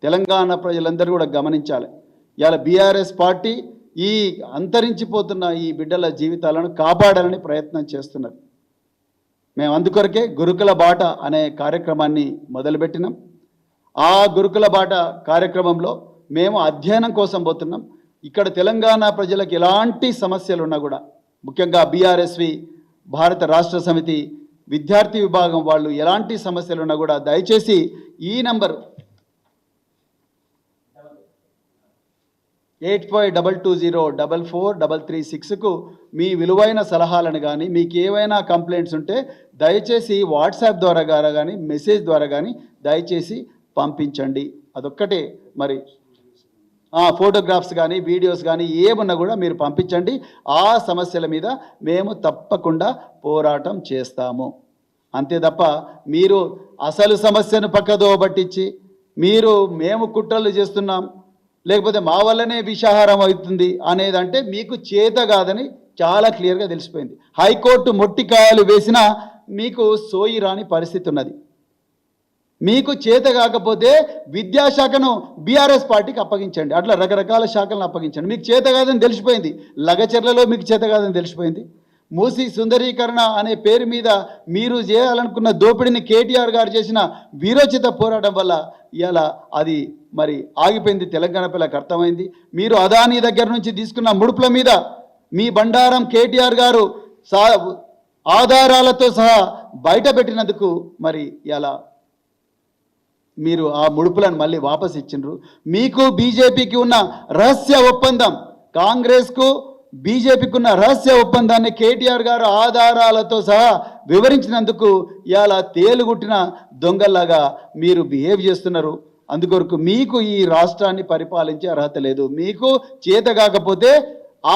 తెలంగాణ ప్రజలందరూ కూడా గమనించాలి. ఇవాళ బీఆర్ఎస్ పార్టీ ఈ అంతరించిపోతున్న ఈ బిడ్డల జీవితాలను కాపాడాలని ప్రయత్నం చేస్తున్నారు. మేము అందుకొరకే గురుకుల బాట అనే కార్యక్రమాన్ని మొదలుపెట్టినాం. ఆ గురుకుల బాట కార్యక్రమంలో మేము అధ్యయనం కోసం పోతున్నాం. ఇక్కడ తెలంగాణ ప్రజలకు ఎలాంటి సమస్యలు ఉన్నా కూడా, ముఖ్యంగా బీఆర్ఎస్వి భారత రాష్ట్ర సమితి విద్యార్థి విభాగం వాళ్ళు ఎలాంటి సమస్యలు ఉన్నా కూడా దయచేసి ఈ నంబర్ 8522044336కు మీ విలువైన సలహాలను కానీ మీకు ఏవైనా కంప్లైంట్స్ ఉంటే దయచేసి వాట్సాప్ ద్వారా కానీ మెసేజ్ ద్వారా కానీ దయచేసి పంపించండి. అదొక్కటే. మరి ఫోటోగ్రాఫ్స్ కానీ వీడియోస్ కానీ ఏమన్నా కూడా మీరు పంపించండి. ఆ సమస్యల మీద మేము తప్పకుండా పోరాటం చేస్తాము. అంతే తప్ప మీరు అసలు సమస్యను పక్కదో పట్టించి మేము కుట్రలు చేస్తున్నాం, లేకపోతే మా వల్లనే విషాహారం అవుతుంది అనేదంటే మీకు చేత కాదని చాలా క్లియర్గా తెలిసిపోయింది. హైకోర్టు మొట్టికాయలు వేసినా మీకు సోయి రాని పరిస్థితి ఉన్నది. మీకు చేత కాకపోతే విద్యాశాఖను బీఆర్ఎస్ పార్టీకి అప్పగించండి. అట్లా రకరకాల శాఖలను అప్పగించండి. మీకు చేత కాదని తెలిసిపోయింది. లగచర్లలో మీకు చేత కాదని తెలిసిపోయింది. మూసి సుందరీకరణ అనే పేరు మీద మీరు చేయాలనుకున్న దోపిడీని కేటీఆర్ గారు చేసిన వీరోచిత పోరాటం వల్ల ఇవాళ అది మరి ఆగిపోయింది. తెలంగాణ పిల్లలకు అర్థమైంది. మీరు అదానీ దగ్గర నుంచి తీసుకున్న ముడుపుల మీద మీ బండారం కేటీఆర్ గారు ఆధారాలతో సహా బయట పెట్టినందుకు మరి ఇలా మీరు ఆ ముడుపులను మళ్ళీ వాపసు ఇచ్చిండ్రు. మీకు బీజేపీకి ఉన్న రహస్య ఒప్పందం, కాంగ్రెస్కు బీజేపీకి ఉన్న రహస్య ఒప్పందాన్ని కేటీఆర్ గారు ఆధారాలతో సహా వివరించినందుకు ఇలా తేలుగుట్టిన దొంగల్లాగా మీరు బిహేవ్ చేస్తున్నారు. అందుకొరకు మీకు ఈ రాష్ట్రాన్ని పరిపాలించే అర్హత లేదు. మీకు చేత కాకపోతే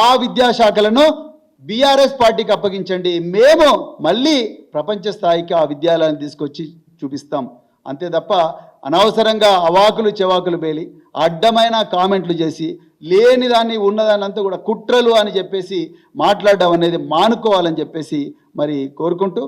ఆ విద్యాశాఖలను బీఆర్ఎస్ పార్టీకి అప్పగించండి. మేము మళ్ళీ ప్రపంచ స్థాయికి ఆ విద్యాలయాన్ని తీసుకొచ్చి చూపిస్తాం. అంతే తప్ప అనవసరంగా అవాకులు చెవాకులు పేలి అడ్డమైన కామెంట్లు చేసి లేని దాన్ని ఉన్నదాన్ని అంతా కూడా కుట్రలు అని చెప్పేసి మాట్లాడడం అనేది మానుకోవాలని చెప్పేసి మరి కోరుకుంటూ